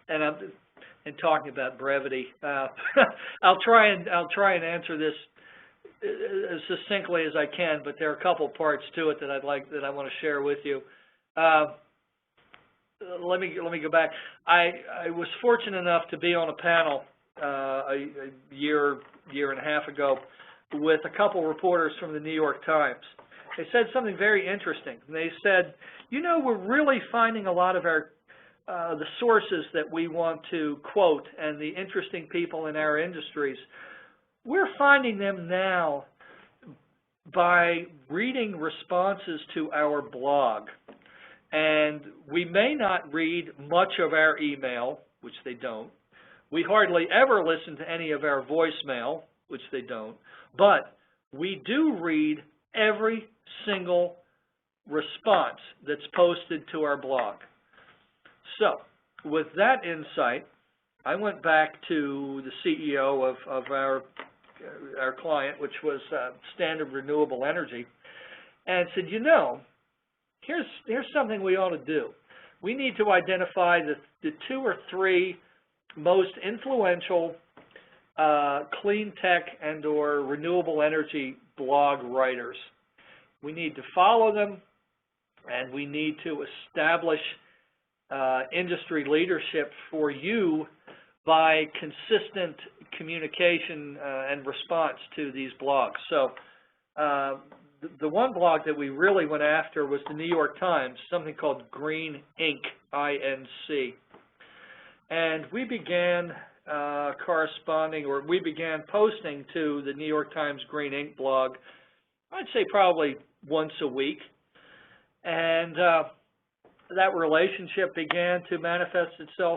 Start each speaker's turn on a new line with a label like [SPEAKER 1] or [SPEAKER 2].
[SPEAKER 1] and I'm talking about brevity. I'll try and answer this as succinctly as I can, but there are a couple parts to it that I want to share with you. Let me go back. I was fortunate enough to be on a panel a year and a half ago with a couple reporters from the New York Times. They said something very interesting. They said, you know, we're really finding a lot of our the sources that we want to quote and the interesting people in our industries, we're finding them now by reading responses to our blog. And we may not read much of our email, which they don't. We hardly ever listen to any of our voicemail, which they don't. But we do read every single response that's posted to our blog. So, with that insight, I went back to the CEO of our client, which was Standard Renewable Energy, and said, you know, here's something we ought to do. We need to identify the 2 or 3 most influential clean tech and or renewable energy blog writers. We need to follow them, and we need to establish industry leadership for you by consistent communication and response to these blogs. So the one blog that we really went after was the New York Times, something called Green Inc., I-N-C. And we began corresponding, or we began posting to the New York Times Green Inc. blog, I'd say probably once a week. And that relationship began to manifest itself